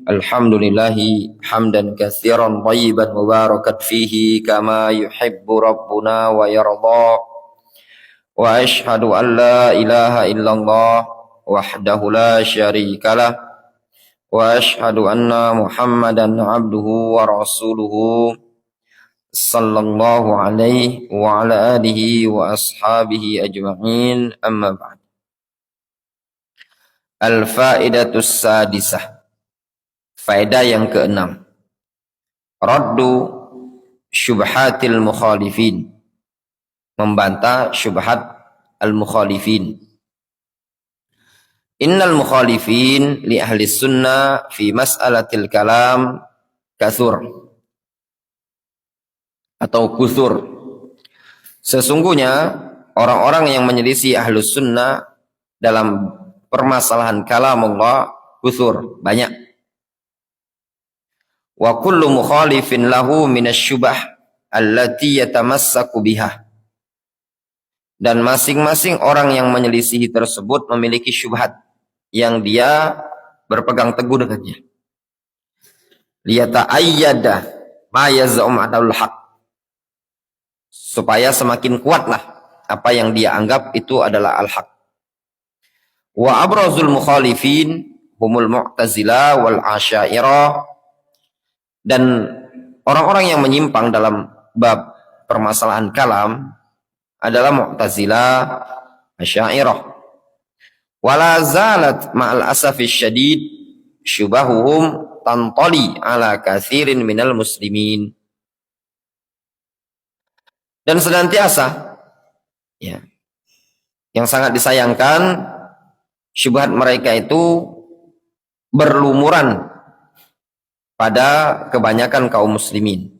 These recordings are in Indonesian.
Alhamdulillahi hamdan katsiran thayyiban mubarakan fihi kama yuhibbu rabbuna wa yarda. Wa ashhadu an la ilaha illallah wahdahu la syarikalah wa ashhadu anna Muhammadan abduhu wa rasuluhu sallallahu alaihi wa ala alihi wa ashabihi ajma'in, amma ba'd. Al-faidatus sadisah, faedah yang keenam, raddu syubhatil mukhalifin, membantah syubhat al-mukhalifin. Innal mukhalifin li ahli sunnah fi mas'alatil kalam kathur atau kuthur. Sesungguhnya orang-orang yang menyelisih ahli sunnah dalam permasalahan kalamullah kuthur, banyak. Wa kullu mukhalifin lahu minasyubah allati yatamassaku biha. Dan masing-masing orang yang menyelisihi tersebut memiliki syubhat yang dia berpegang teguh dengannya. Liyata'ayyada ma yaz'um adul haq, supaya semakin kuatlah apa yang dia anggap itu adalah al-haq. Wa abrazul mukhalifin humul mu'tazilah wal asy'ariyah. Dan orang-orang yang menyimpang dalam bab permasalahan kalam adalah Mu'tazilah, Asy'ariyah. Wala zalat ma'al asafis syadid syubahuhum tantali ala katsirin minal muslimin. Dan senantiasa, ya, yang sangat disayangkan, syubhat mereka itu berlumuran pada kebanyakan kaum muslimin.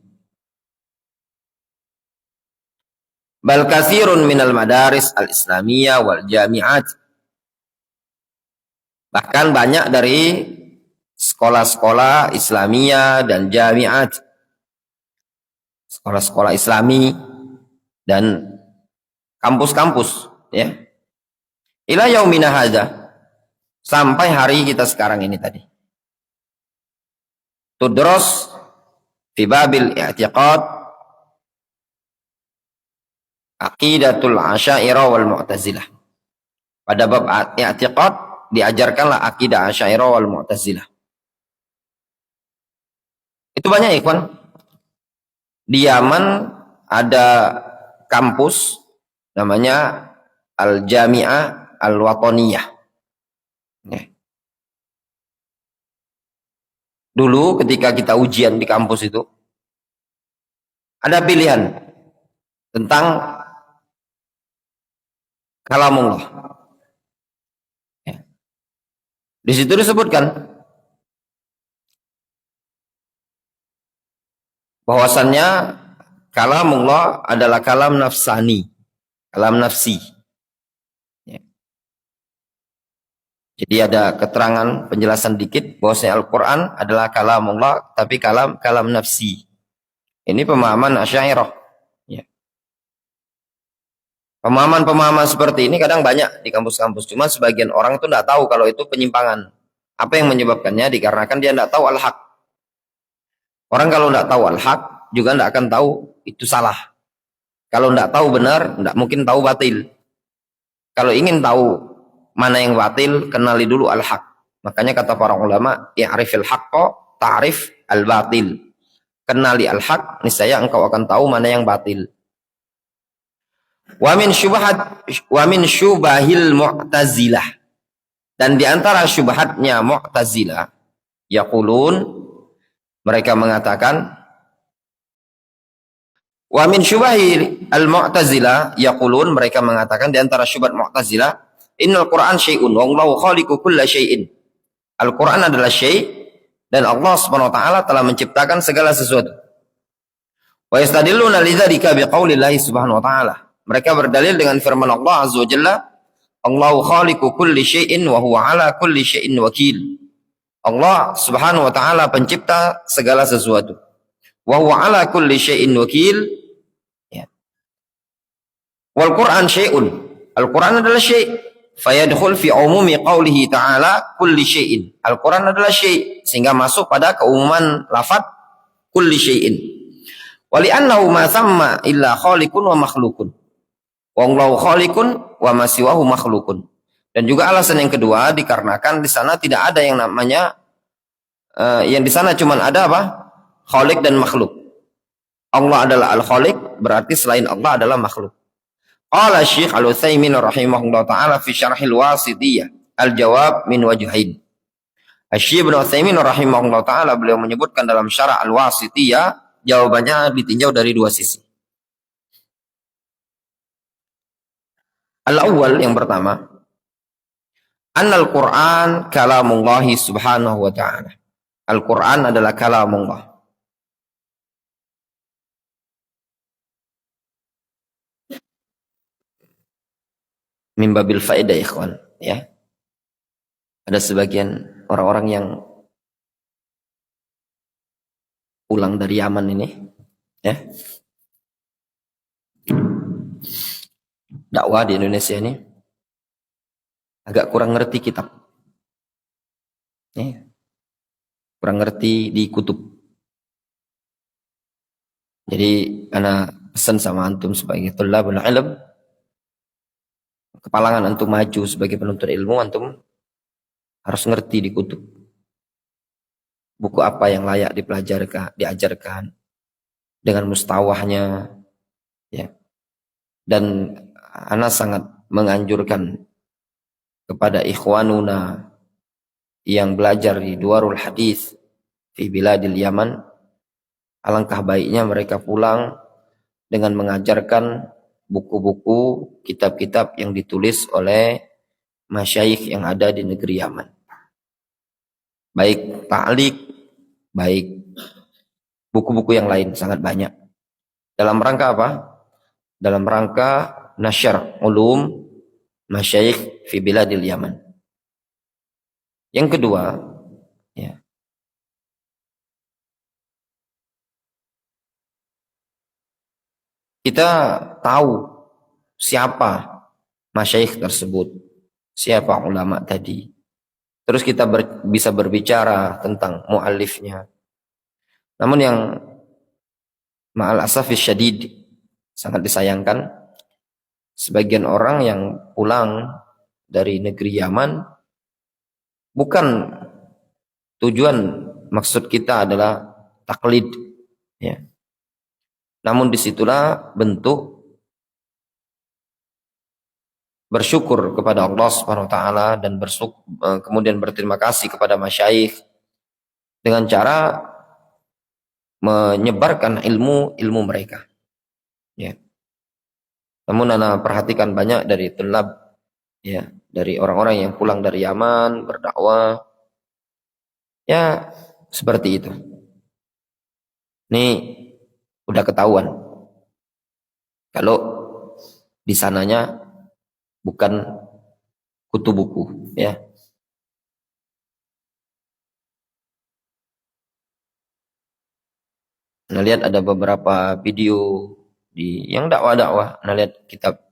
Bal katsirun minal madaris al-islamiyah wal jami'at. Bahkan banyak dari sekolah-sekolah Islamiyah dan jami'at, sekolah-sekolah Islami dan kampus-kampus, ya. Ila yaumina hadza, sampai hari kita sekarang ini tadi. Tudros fi babil i'tiqad aqidatul asy'ariyah wal mu'tazilah. Pada bab i'tiqad diajarkanlah akidah asy'ariyah wal mu'tazilah. Itu banyak, ikhwan. Di Yaman ada kampus namanya Al-Jami'ah Al-Wataniyah. Ya. Dulu ketika kita ujian di kampus itu, ada pilihan tentang kalamullah. Ya. Di situ disebutkan bahwasannya kalamullah adalah kalam nafsani, kalam nafsi. Ya. Jadi ada keterangan, penjelasan dikit bahwasanya Al-Quran adalah kalamullah, tapi kalam nafsi. Ini pemahaman Asy'ariyah. Ya. Pemahaman-pemahaman seperti ini kadang banyak di kampus-kampus. Cuma sebagian orang itu tidak tahu kalau itu penyimpangan. Apa yang menyebabkannya? Dikarenakan dia tidak tahu al-haq. Orang kalau tidak tahu al-haq juga tidak akan tahu itu salah. Kalau tidak tahu benar, tidak mungkin tahu batil. Kalau ingin tahu mana yang batil, kenali dulu al-haq. Makanya kata para ulama, i'rifil haqqa ta'rif al-batil. Kenali al-haq, niscaya engkau akan tahu mana yang batil. Wa min syubahil mu'tazilah. Dan di antara syubhatnya mu'tazilah, yaqulun, mereka mengatakan, wa min syubahil al-mu'tazilah, yaqulun, mereka mengatakan di antara syubhat mu'tazilah, innal Qur'an syai'un wa Allahu khaliqu kulla syai'in. Al-Qur'an adalah syai' dan Allah Subhanahu wa taala telah menciptakan segala sesuatu. Wa yastadilluna lidzalika biqaulillahi subhanahu wa taala. Mereka berdalil dengan firman Allah azza wa jalla, Allahu khaliqu kulli syai'in wa huwa ala kulli syai'in wakil. Allah Subhanahu wa taala pencipta segala sesuatu. Wa huwa ala kulli syai'in wakil. Ya. Wal Qur'an syai'un. Al-Qur'an adalah syai'. fayadkhul fi umumi qaulihi ta'ala kulli syai'in. Al-Quran adalah syai' sehingga masuk pada keumuman lafaz kulli syai'in. Wa li'annahu ma thamma illa khaliqun wa makhluqun. Wallahu khaliqun wa ma siwahu makhluqun. Dan juga alasan yang kedua dikarenakan di sana tidak ada yang namanya yang di sana cuma ada apa? Khaliq dan makhluk. Allah adalah al-khaliq, berarti selain Allah adalah makhluk. Qala Syekh Al-Utsaimin rahimahullah taala fi syarhil wasithiyah al-jawab min wajhain. Syekh Ibnu Utsaimin rahimahullah taala beliau menyebutkan dalam syarah al-wasithiyah jawabannya ditinjau dari dua sisi. Al-awwal yang pertama, annal Qur'an kalamullah subhanahu wa ta'ala. Al-Quran adalah kalamullah. Min babil faedah ikhwan, ya. Ada sebagian orang-orang yang pulang dari Yaman ini, ya. Dakwah di Indonesia ini agak kurang ngerti kitab. Ya. Kurang ngerti di kutub. Jadi ana pesan sama antum sebagai thalabul ilm, kepalangan antum maju sebagai penuntut ilmu, antum harus ngerti di kutub. Buku apa yang layak diajarkan dengan mustawahnya, ya. Dan ana sangat menganjurkan kepada ikhwanuna yang belajar di Duarul Hadis fi biladil Yaman, alangkah baiknya mereka pulang dengan mengajarkan buku-buku, kitab-kitab yang ditulis oleh masyayikh yang ada di negeri Yaman. Baik ta'liq, baik buku-buku yang lain, sangat banyak. Dalam rangka apa? Dalam rangka nasyar ulum masyayikh fi biladil Yaman. Yang kedua, ya, kita tahu siapa masyayikh tersebut, siapa ulama tadi. Terus kita bisa berbicara tentang muallifnya. Namun yang ma'al asafis syadid, sangat disayangkan, sebagian orang yang pulang dari negeri Yaman, bukan tujuan maksud kita adalah taklid, ya. Namun disitulah bentuk bersyukur kepada Allah Subhanahu wa taala dan kemudian berterima kasih kepada masyayikh dengan cara menyebarkan ilmu mereka, ya. Namun ana perhatikan banyak dari tulab, ya, dari orang-orang yang pulang dari Yaman berdakwah, ya, seperti itu. Ini udah ketahuan kalau di sananya bukan kutu buku, ya. Nah, lihat ada beberapa video yang dakwah-dakwah. Nah, lihat kitab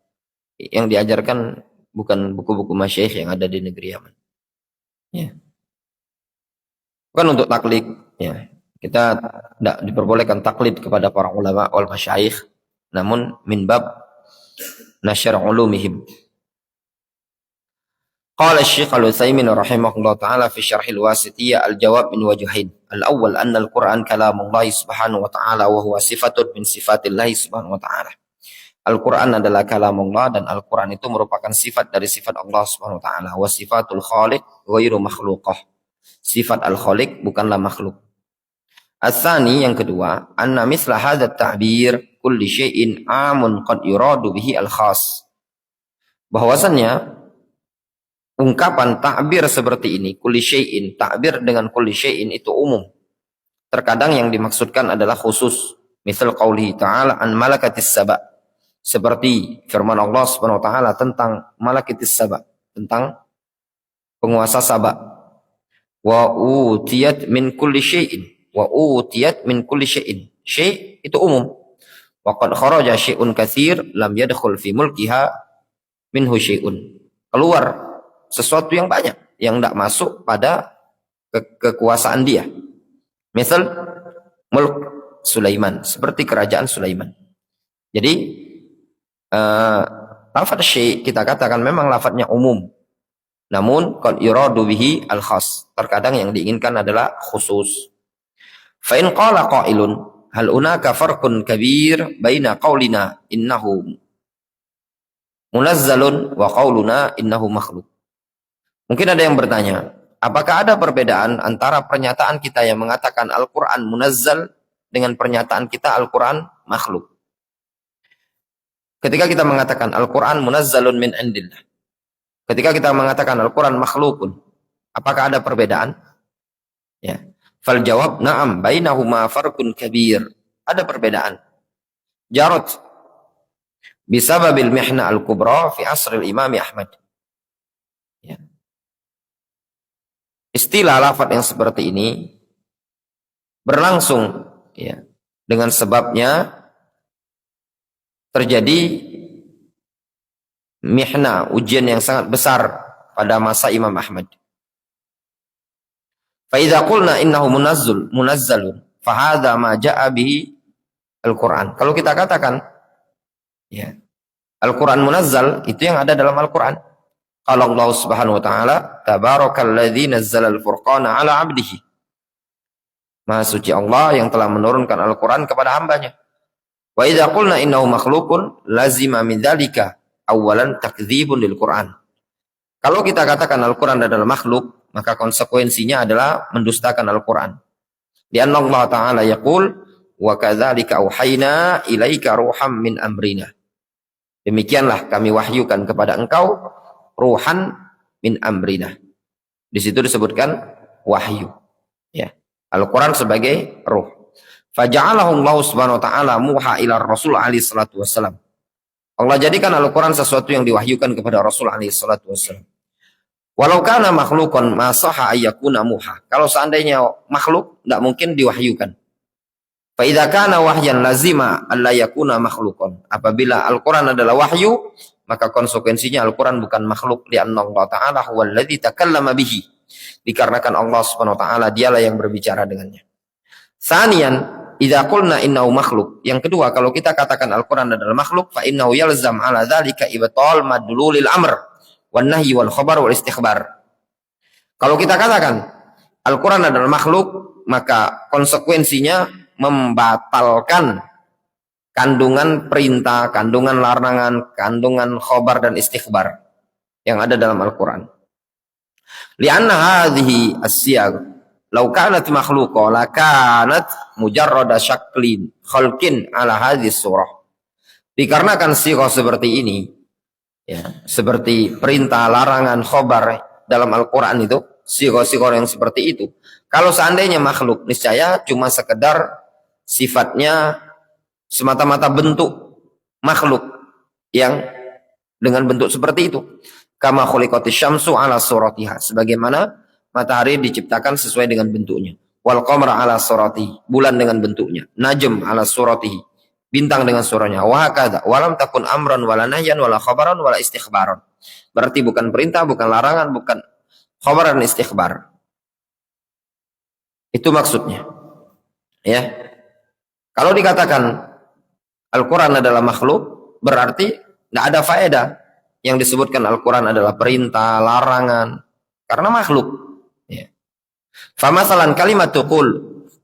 yang diajarkan bukan buku-buku masyayikh yang ada di negeri Yaman, ya. Bukan untuk taklid, ya. Kita tidak diperbolehkan taklid kepada para ulama wal masyayikh, namun min bab nasyar ulumihim. Qala Syekh Al-Utsaimin rahimahullah taala fi syarhil wasithiyah al-jawab min wajhain. Al-awwal anna al-Qur'an kalamullah subhanahu wa ta'ala wa huwa sifatun min sifatillah subhanahu wa ta'ala. Al-Quran adalah kalamullah dan Al-Quran itu merupakan sifat dari sifat Allah Subhanahu wa ta'ala. Wa sifatul khaliq ghairu makhluqah. Sifat al-khaliq bukanlah makhluk. As-tsani yang kedua, anna misla hadza at-ta'bir kulli syai'in 'amun qad yuradu bihi al-khas. Bahwasannya ungkapan takbir seperti ini, kulli syai'in, takbir dengan kulli syai'in itu umum. Terkadang yang dimaksudkan adalah khusus. Misal qaulihi ta'ala an malakatis saba'. Seperti firman Allah Subhanahu wa taala tentang malakitis saba', tentang penguasa Saba. Wa utiyat min kulli syai'in. Wa utiyat min kulli syai'in. Syai' itu umum. Wa qad kharaja syai'un katsir lam yadkhul fi mulkiha minhu syai'un. keluar sesuatu yang banyak yang tidak masuk pada kekuasaan dia. Misal mulk Sulaiman, seperti kerajaan Sulaiman. Jadi lafaz syai' kita katakan memang lafadznya umum. Namun qad yuradu bihi al-khas. Terkadang yang diinginkan adalah khusus. Fa in qala qailun hal unaka farqun kabir baina qaulina innahu munazzalun wa qauluna innahu makhluk. Mungkin ada yang bertanya, apakah ada perbedaan antara pernyataan kita yang mengatakan Al-Qur'an munazzal dengan pernyataan kita Al-Qur'an makhluk? Ketika kita mengatakan Al-Qur'an munazzalun min indillah, ketika kita mengatakan Al-Qur'an makhlukun, apakah ada perbedaan? Ya. Fal jawab na'am bainahuma farqun kabir. Ada perbedaan. Jarot bisababil mihna al-kubra fi asril Imam Ahmad. Ya. Istilah lafaz yang seperti ini berlangsung ya, dengan sebabnya terjadi mihna, ujian yang sangat besar pada masa Imam Ahmad. Fa idza qulna innahu munazzalun fa hadza ma jaa bihi Al-Qur'an. Kalau kita katakan ya, Al-Qur'an munazzal, itu yang ada dalam Al-Qur'an. Qala Allah Subhanahu wa taala, tabarakalladzi nazzala al-furqana ala 'abdihi. Maha suci Allah yang telah menurunkan Al-Qur'an kepada hambanya. Wa idza qulna innahu makhluqun lazima min dzalika awalan takdzibun lil Qur'an. Kalau kita katakan Al-Qur'an adalah makhluk, maka konsekuensinya adalah mendustakan Al-Qur'an. Di anna Allah taala yaqul wa kadzalika auhayna ilaika ruham min amrina. Demikianlah kami wahyukan kepada engkau ruhan min amrina. Di situ disebutkan wahyu. Ya. Al-Qur'an sebagai ruh. Faja'alahu Allah Subhanahu wa taala muha ila Rasul alaihi salatu wasallam. Allah jadikan Al-Qur'an sesuatu yang diwahyukan kepada Rasul alaihi salatu wasallam. Walau kana makhluqan ma sahha ayyakuna muha. Kalau seandainya makhluk tidak mungkin diwahyukan. Fa idza kana wahyan lazima alla yakuna makhluqan. Apabila Al-Qur'an adalah wahyu, maka konsekuensinya Al-Qur'an bukan makhluk, li anna Allah taala huwal ladzi takallama bihi. Dikarenakan Allah Subhanahu wa taala dialah yang berbicara dengannya. Tsaniyan, idza qulna innahu makhluk. Yang kedua, kalau kita katakan Al-Qur'an adalah makhluk, fa innahu yalzam ala dzalika ibtal madlulil amr wan nahyi wal khabar wal istikhbar. Kalau kita katakan Al-Qur'an adalah makhluk, maka konsekuensinya membatalkan kandungan perintah, kandungan larangan, kandungan khabar dan istikhbar yang ada dalam Al-Qur'an. Lianna hadhihi as-siyag law kanat makhluqa la kanat mujarrada syaklin khalqin ala hadhihi surah. Dikarenakan sirah seperti ini ya, seperti perintah, larangan, khabar dalam Al-Qur'an itu, sirah-sirah yang seperti itu. Kalau seandainya makhluk, niscaya cuma sekedar sifatnya semata-mata bentuk makhluk yang dengan bentuk seperti itu. Kama khuliqatis syamsu ala suratiha, sebagaimana matahari diciptakan sesuai dengan bentuknya. Wal qamara ala surati, bulan dengan bentuknya. Najm ala suratihi, bintang dengan suaranya. Wa hakadha, walam takun amran wala nahyan wala khabaran wala istikhbaran. Berarti bukan perintah, bukan larangan, bukan khabar dan istikhbar. Itu maksudnya. Ya. Kalau dikatakan Al-Qur'an adalah makhluk, berarti tidak ada faedah yang disebutkan Al-Qur'an adalah perintah, larangan, karena makhluk. Ya. Famasalan kalimat qul,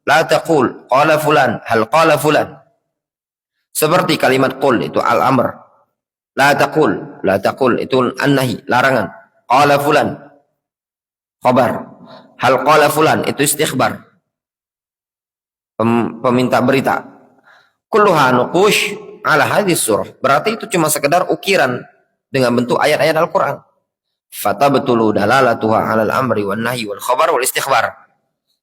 la taqul, qala fulan, hal qala fulan. Seperti kalimat qul itu al-amr. La taqul itu an-nahi, larangan. Qala fulan, khabar. Hal qala fulan itu istikhbar, peminta berita. Kulluha nuqush ala hadis surah. Berarti itu cuma sekedar ukiran dengan bentuk ayat-ayat Al-Qur'an. Fatabtulu dalalatuha 'alal amri wan nahyi wal khabar wal istikhbar.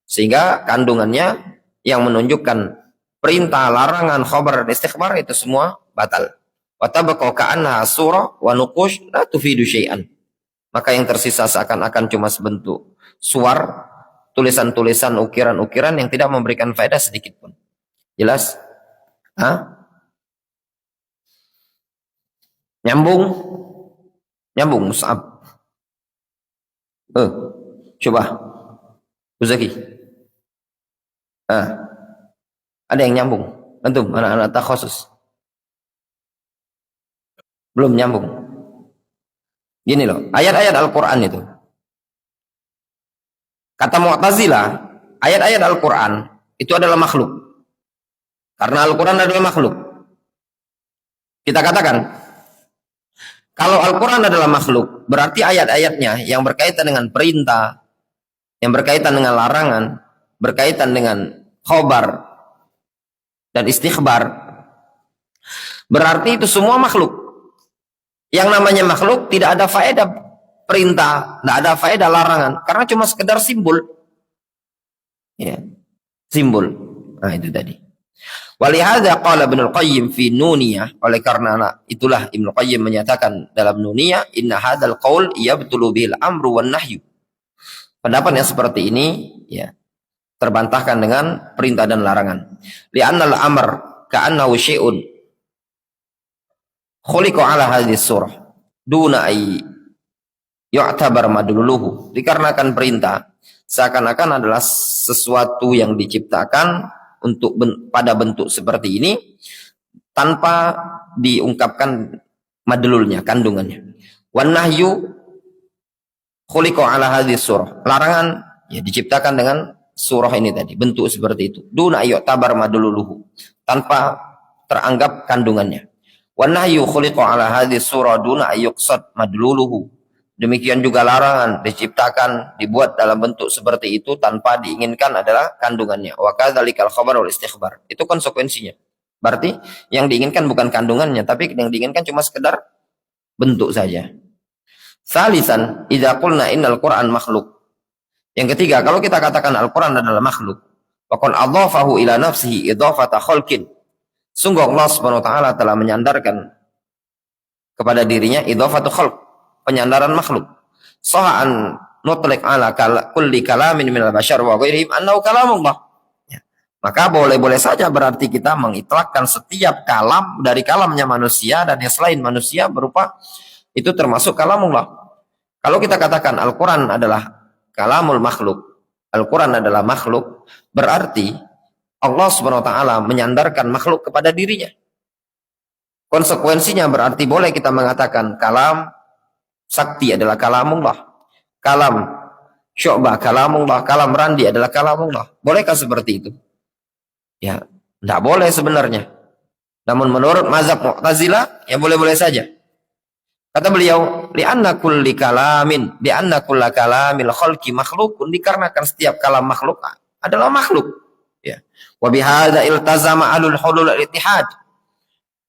Sehingga kandungannya yang menunjukkan perintah, larangan, khabar dan istikhbar itu semua batal. Wa tabqa ka'annaha surah wa nuqush la tufidu syai'an. Maka yang tersisa seakan-akan cuma sebentuk suar, tulisan-tulisan, ukiran-ukiran yang tidak memberikan faedah sedikit pun. Jelas? Hah? Nyambung Mus'ab. Coba Uzaki. Ada yang nyambung? Antum anak-anak takhasus. Belum nyambung. Gini loh, ayat-ayat Al-Quran itu. Kata Mu'tazilah, ayat-ayat Al-Quran itu adalah makhluk. Karena Al-Quran adalah makhluk. Kita katakan, kalau Al-Quran adalah makhluk, berarti ayat-ayatnya yang berkaitan dengan perintah, yang berkaitan dengan larangan, berkaitan dengan khobar dan istikhbar, berarti itu semua makhluk. Yang namanya makhluk tidak ada faedah perintah, tidak ada faedah larangan, karena cuma sekedar simbol. Ya, simbol. Nah, itu tadi. Walihada qala Ibnu Qayyim fi Nuniyah, oleh karena itulah Ibnu Qayyim menyatakan dalam Nuniyah, inna hadzal qaul yabtulu bil amru wan nahyu. Pendapat yang seperti ini ya terbantahkan dengan perintah dan larangan. Li'anna al-amr ka'annahu syai'un khuliqa ala hadhihi surah duna ay yu'tabar madluluhu. Dikarenakan perintah seakan-akan adalah sesuatu yang diciptakan untuk pada bentuk seperti ini tanpa diungkapkan madlulnya, kandungannya. Wan nahyu khuliqa ala hadhihi surah. Larangan ya diciptakan dengan surah ini tadi, bentuk seperti itu. Duna yu'tabar madluluhu, tanpa teranggap kandungannya. Wan nahyu khuliqa ala hadhihi surah duna yuqsad madluluhu. Demikian juga larangan diciptakan, dibuat dalam bentuk seperti itu tanpa diinginkan adalah kandungannya. Wa kadzalikal khabar wal istikhbar. Itu konsekuensinya. Berarti yang diinginkan bukan kandungannya, tapi yang diinginkan cuma sekedar bentuk saja. Salisan, idza qulna innal Qur'an makhluk. Yang ketiga, kalau kita katakan Al-Qur'an adalah makhluk, wa qad adhafahu ila nafsihi idhafata khalqin. Sungguh Allah Subhanahu wa taala telah menyandarkan kepada dirinya idhafatu khalq, penyandaran makhluk. Saha'an nutliq ala kulli kalamin minal bashar wa ghairihim annahu kalamullah. Ya. Maka boleh-boleh saja berarti kita mengitlakkan setiap kalam dari kalamnya manusia dan yang selain manusia berupa itu termasuk kalamullah. Kalau kita katakan Al-Quran adalah kalamul makhluk, Al-Quran adalah makhluk, berarti Allah Subhanahu wa taala menyandarkan makhluk kepada dirinya. Konsekuensinya berarti boleh kita mengatakan kalam sakti adalah kalamullah, kalam syu'bah kalamullah, kalam randi adalah kalamullah. Bolehkah seperti itu? Ya, tidak boleh sebenarnya. Namun menurut mazhab Mu'tazilah, ya boleh-boleh saja. Kata beliau, li'anna kulli kalamin, li'anna kulla kalamil khalqi makhlukun, dikarenakan setiap kalam makhluk adalah makhluk. Ya. Wa bihadza iltazama ahlul hulul al-ittihad.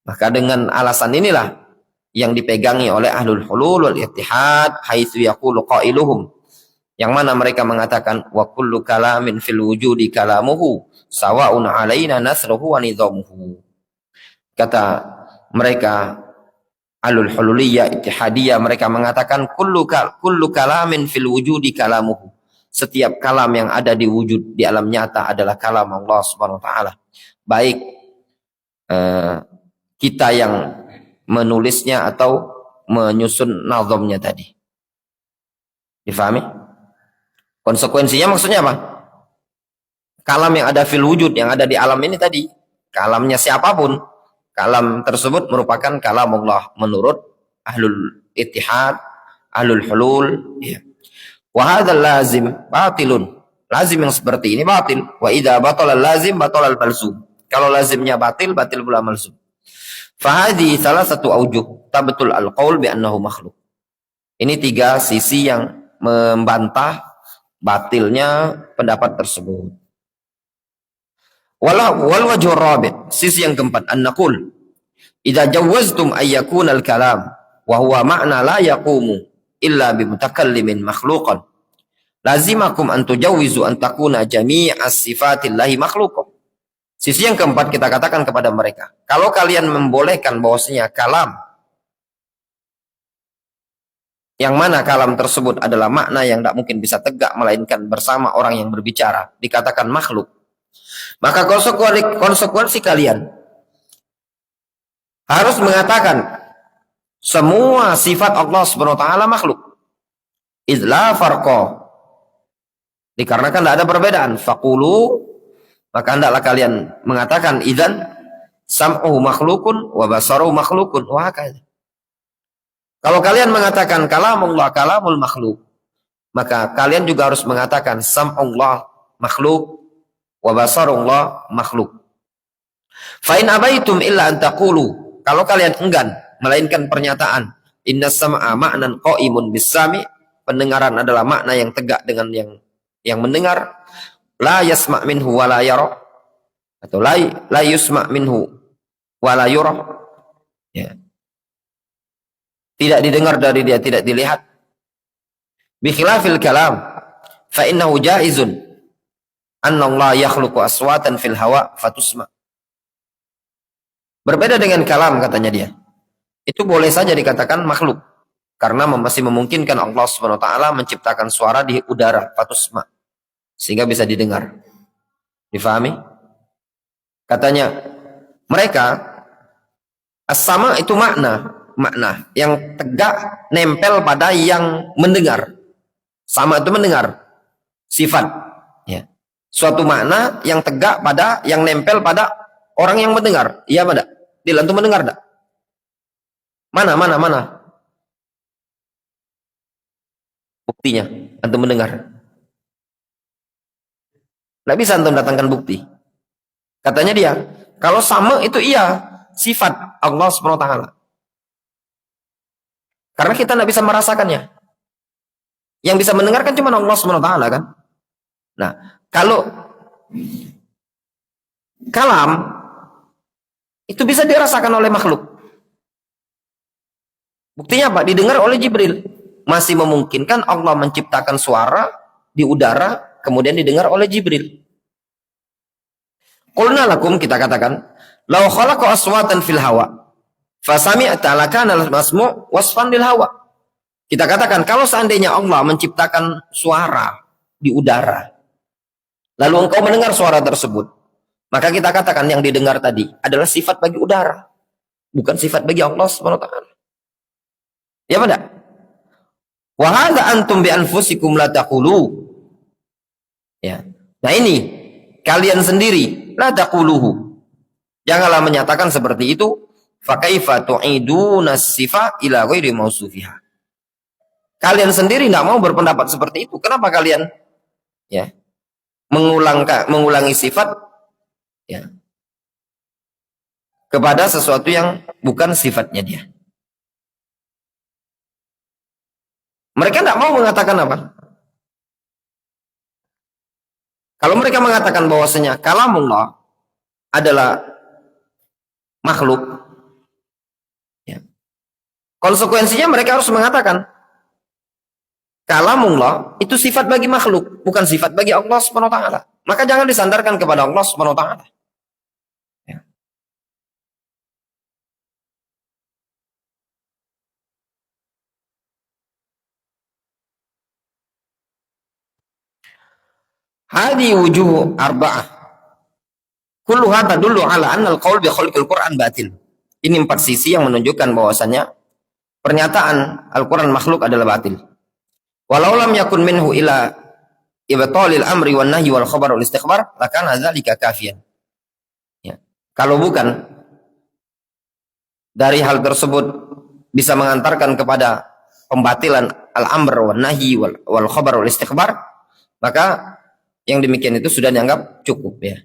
Maka dengan alasan inilah yang dipegangi oleh ahlul hulul wal ittihad, haitsu yaqulu qailuhum, yang mana mereka mengatakan wa kullu kalamin fil wujudi kalamuhu sawa'un alaina nasruhu wa nidhamuhu. Kata mereka ahlul hululiyah ittihadiyah, mereka mengatakan kullu kalamin fil wujudi kalamuhu. Setiap kalam yang ada di wujud, di alam nyata adalah kalam Allah Subhanahu wa taala. Baik kita yang menulisnya atau menyusun nazamnya tadi. Difahami? Konsekuensinya maksudnya apa? Kalam yang ada fil wujud, yang ada di alam ini tadi, kalamnya siapapun, kalam tersebut merupakan kalam Allah menurut ahlul ittihad, ahlul hulul. Ya. Wa hadzal lazim batilun. Lazim yang seperti ini batil. Wa idza batala lazim batala al-malzum. Kalau lazimnya batil, batil pula malzum. Fahadi salah satu aujuh tabtul al-qaul bi annahu makhluk. Ini tiga sisi yang membantah batilnya pendapat tersebut. Wal wajhu rabi', sisi yang keempat, an-naqul idza jawaztum ay yakuna al-kalam wa huwa ma'na la yaqumu illa bi mutakallimin makhluqan lazimakum an tujawwizu an takuna jami'as sifatillahi makhluqan. Sisi yang keempat kita katakan kepada mereka, kalau kalian membolehkan bahwasanya kalam yang mana kalam tersebut adalah makna yang tidak mungkin bisa tegak melainkan bersama orang yang berbicara, dikatakan makhluk, maka konsekuensi kalian harus mengatakan semua sifat Allah Subhanahu wa taala makhluk. idz la farqa, dikarenakan tidak ada perbedaan. Faqulu, maka hendaklah kalian mengatakan idzan sam'uhu makhlukun wa basaruhu makhlukun wa hakadha. Kalau kalian mengatakan kalamullah kalamul makhluk, maka kalian juga harus mengatakan sam'ullah makhluk wa basarullah makhluk. Fa in abaitum illa an taqulu, kalau kalian enggan melainkan pernyataan inna sam'a ma'nan qa'imun bis-sami, pendengaran adalah makna yang tegak dengan yang mendengar, la yasma' minhu wa la yara, atau la yusma' minhu wa la yura, ya, tidak didengar dari dia, tidak dilihat. Bi khilafil kalam fa innahu jaizun anna Allah yakhluqu aswatan fil hawa fatusma. Berbeda dengan kalam, katanya dia, itu boleh saja dikatakan makhluk karena masih memungkinkan Allah Subhanahu wa taala menciptakan suara di udara, fatusma, sehingga bisa didengar. Difahami? Katanya mereka as-sama itu makna yang tegak nempel pada yang mendengar. Sama itu mendengar, sifat, ya. Suatu makna yang tegak pada yang nempel pada orang yang mendengar. Iya apa enggak? Antum mendengar enggak? Mana buktinya antum mendengar? Enggak bisa antum datangkan bukti. Katanya dia, kalau sama itu iya sifat Allah Subhanahu wa taala. Karena kita tidak bisa merasakannya. Yang bisa mendengarkan cuma Allah Subhanahu wa taala kan. Nah, kalau kalam itu bisa dirasakan oleh makhluk. Buktinya apa? Didengar oleh Jibril. Masih memungkinkan Allah menciptakan suara di udara kemudian didengar oleh Jibril. Qulna lakum, kita katakan, law khalaqa aswatan fil hawa fasami'ta lakana al-masmu' wasfan lil hawa. Kita katakan kalau seandainya Allah menciptakan suara di udara, lalu engkau mendengar suara tersebut, maka kita katakan yang didengar tadi adalah sifat bagi udara, bukan sifat bagi Allah Subhanahu wa taala. Ya pada? Wa hadza antum bi anfusikum la taqulu. Ya. Nah ini kalian sendiri la taquluhu. Janganlah menyatakan seperti itu. Fa kaifa tu'iduna sifa ila ghairi mausufiha. Kalian sendiri tidak mau berpendapat seperti itu. Kenapa kalian ya mengulangi sifat ya kepada sesuatu yang bukan sifatnya dia? Mereka tidak mau mengatakan apa? Kalau mereka mengatakan bahwasanya kalamullah adalah makhluk, ya, konsekuensinya mereka harus mengatakan kalamullah itu sifat bagi makhluk, bukan sifat bagi Allah Subhanahu wa taala. Maka jangan disandarkan kepada Allah Subhanahu wa taala. Ya. Hadi wujuh arba'ah. Kulluha tadullu ala anna al-qaul bi khalqil Qur'an batil. Ini 4 sisi yang menunjukkan bahwasanya pernyataan Al-Qur'an makhluk adalah batil. Walau lam yakun minhu ila ibtalil amri wan nahyi wal khabar wal istikhbar, lakana dzalika kafiyan. Ya. Kalau bukan dari hal tersebut bisa mengantarkan kepada pembatilan al-amr wan nahyi wal khabar wal istikhbar, maka yang demikian itu sudah dianggap cukup ya.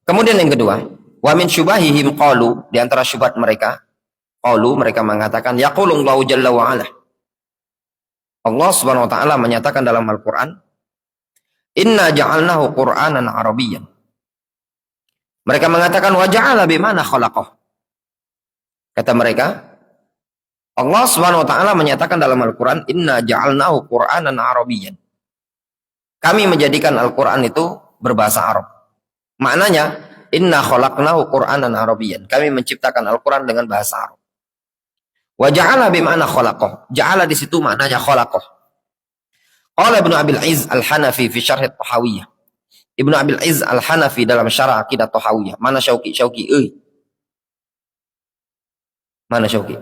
Kemudian yang kedua, wa min syubahihim qalu, di antara syubhat mereka, qalu, mereka mengatakan yaqulullahu jalla wa ala. Allah Subhanahu wa taala menyatakan dalam Al-Qur'an, inna ja'alnahu Qur'anan Arabiyyan. Mereka mengatakan wa ja'ala bimana khalaqah. Kata mereka, Allah Subhanahu wa taala menyatakan dalam Al-Qur'an, inna ja'alnahu Qur'anan Arabiyyan. Kami menjadikan Al-Qur'an itu berbahasa Arab. Maknanya, inna khalaqnahu Qur'anan Arabiyyan. Kami menciptakan Al-Qur'an dengan bahasa Arab. Wa ja'ala bimana khalaqah. Ja'ala di situ maknanya khalaqah. Qala Ibnu Abil Izz Al-Hanafi fi Syarh At-Tahawiyah. Ibnu Abil Izz Al-Hanafi dalam Syarah Aqidah Tahawiyah. Mana Syauqi? Syauqi, Mana Syauqi?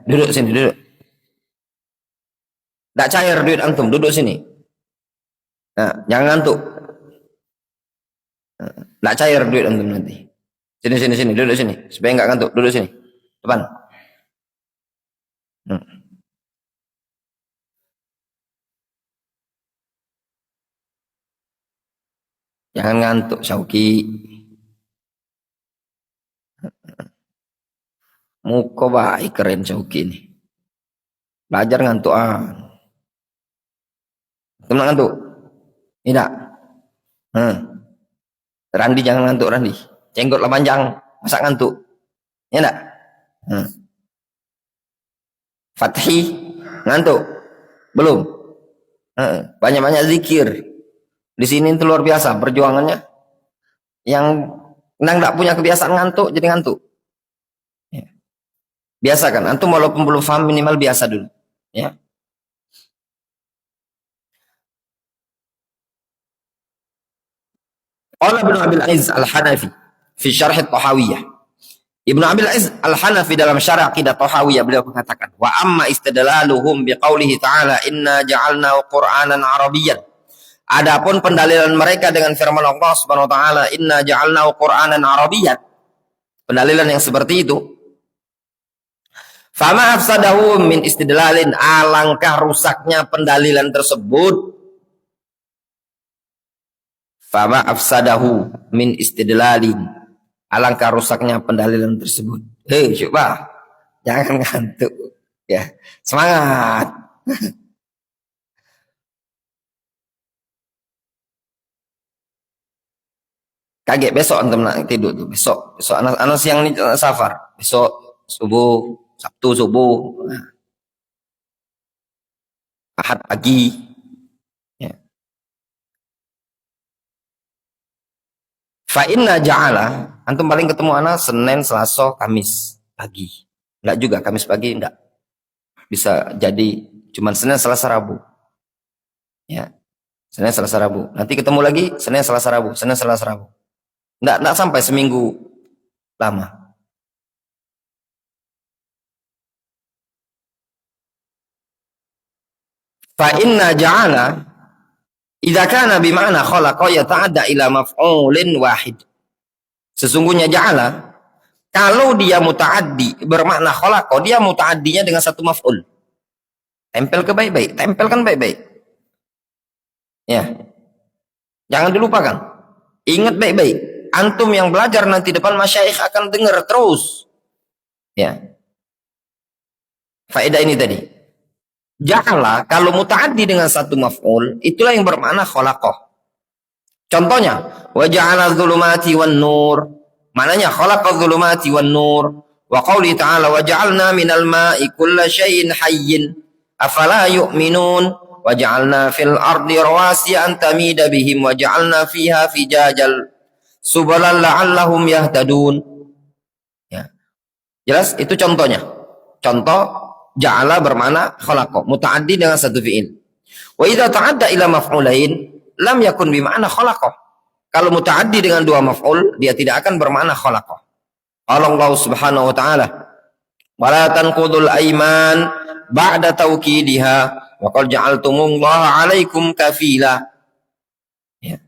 duduk sini, duduk. Tidak cair duit antum, duduk sini. Nah, jangan ngantuk. Tidak cair duit antum nanti. Sini, sini, sini, duduk sini. Supaya nggak ngantuk, duduk sini. Depan. Jangan ngantuk, Syauki. Muka baik, keren Syauki ini. Belajar ngantuk Antum ngantuk? Tidak. Randi jangan ngantuk, Randi. Cenggotlah panjang, masa ngantuk? Ya enggak? Fathi ngantuk? Belum. Banyak-banyak zikir. Di sini itu luar biasa perjuangannya. Yang enggak punya kebiasaan ngantuk jadi ngantuk. Ya. Biasa kan? Antum walaupun belum paham minimal biasa dulu. Ya. Qala Ibnu Abil Aziz Al-Hanafi fi Syarh At-Tahawiyah. Ibnu Abil Aziz Al-Hanafi dalam Syarah Aqidah Tahawiyah beliau mengatakan, "Wa amma istidlaluhum biqaulihi ta'ala inna ja'alnahu Qur'anan Arabiyyan." Adapun pendalilan mereka dengan firman Allah Subhanahu wa taala, "Inna ja'alnahu Qur'anan Arabiyyan." Pendalilan yang seperti itu. Fama afsadahu min istidlalin, alangkah rusaknya pendalilan tersebut. Fama afsadahu min istidlalin, alangkah rusaknya pendalilan tersebut. Hei, coba jangan ngantuk ya, semangat. Kaget besok antum nak tidur tuh, besok anak siang ini safar, besok subuh, Sabtu subuh, Ahad pagi ya. Fa inna ja'ala, antum paling ketemu anak Senin, Selasa, Kamis pagi. Enggak juga Kamis pagi, enggak. Bisa jadi cuman Senin, Selasa, Rabu. Ya. Senin, Selasa, Rabu. Nanti ketemu lagi Senin, Selasa, Rabu, Senin, Selasa, Rabu. Enggak sampai seminggu lama. Fa inna ja'ala idza kana bima'na khalaqa yata'adda ila maf'ulin wahid. Sesungguhnya ja'ala kalau dia muta'addi bermakna khalaqa, dia muta'addinya dengan satu maf'ul. Tempel ke baik-baik, tempelkan baik-baik. Ya. Jangan dilupakan. Ingat baik-baik. Antum yang belajar nanti depan masyayikh akan dengar terus. Ya. Faedah ini tadi. Ja'ala kalau muta'addi dengan satu maf'ul, itulah yang bermakna khalaqah. Contohnya, wa ja'ala dzulumati wan nur. Maknanya khalaqa dzulumati wan nur. Wa qauli ta'ala wa ja'alna minal ma'i kulla syai'in hayyin. Afala yu'minun. Wa ja'alna fil ardi rawasiya an tamida bihim wa ja'alna fiha fijajal subalan la'allahum yahtadun. Ya. Jelas itu contohnya. Contoh ja'ala bermakna khalaqa, muta'addi dengan satu fi'il. Wa idza ta'adda ila maf'ulain lam yakun bima'na khalaqa. Kalau muta'addi dengan dua maf'ul, dia tidak akan bermakna khalaqa. Allah Subhanahu wa taala, "Wa la tanqudul aiman ba'da tawkidiha wa qad ja'altumullaha 'alaikum kafila." Ya.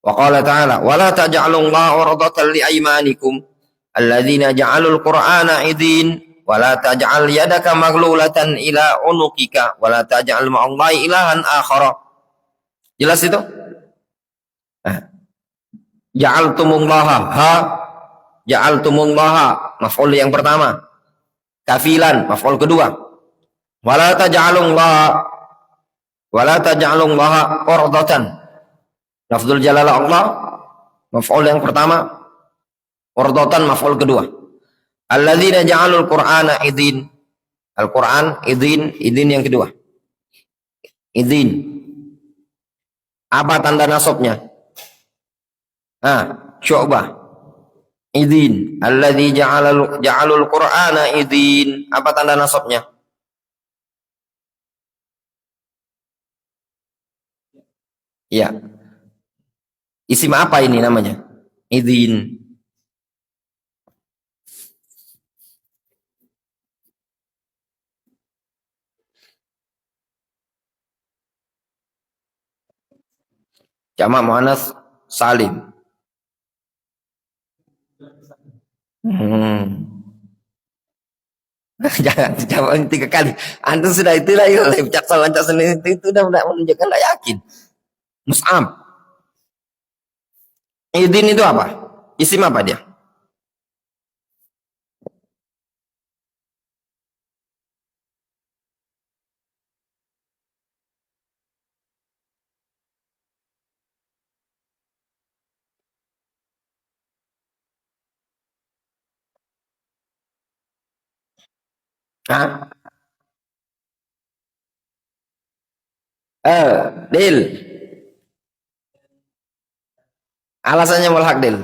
Wa qala ta'ala, "Wa la taj'alullaha 'urdatan li aymanikum alladzina ja'alul qur'ana 'idin." Wala taj'al yadaka maghlulatan ila unuqika wala taj'al ma'allahi ilahan akhara. Jelas itu? Ja'altumullaha, ja'altumullaha maf'ul yang pertama. Kafilan maf'ul kedua. Wala taj'alullaha qurdatan. Lafzul jalalah Allah maf'ul yang pertama, qurdatan maf'ul kedua. Alladzina ja'alul Qur'ana idin. Al-Qur'an idin yang kedua. Idin. Apa tanda nasabnya? Syu'bah. Idin. Alladzi ja'alul Qur'ana idin. Apa tanda nasabnya? Ya. Isim apa ini namanya? Idin. Jamak muannas salim. Hmm. Jangan dijawab 3 kali. Anda sudah itulah ya, cak sendiri itu sudah menunjukkan tidak yakin. Mus'ab. Idin itu apa? Isim apa dia? Hah? Dil. Alasannya mulhak dil.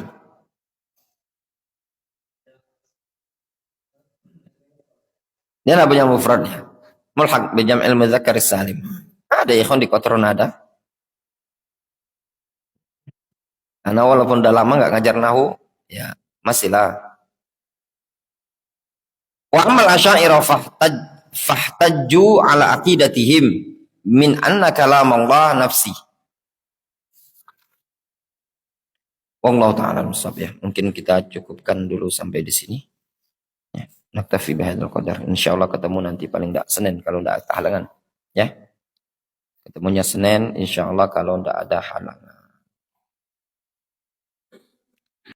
Dia tidak punya mufradnya. Mulhak bijam'il muzakkar salim. Ada ikhwan di Kotron ada. Karena walaupun udah lama nggak ngajar nahu, ya masihlah. Wa amal asy'ariyah fahtajju ala aqidatihim min anna kalam Allah nafsi. Wallahu ta'ala musab ya. Mungkin kita cukupkan dulu sampai di sini. Ya, naktafi bihadzal qadar. Insyaallah ketemu nanti paling enggak Senin kalau enggak ada halangan. Ya. Ketemunya Senin insyaallah kalau enggak ada halangan.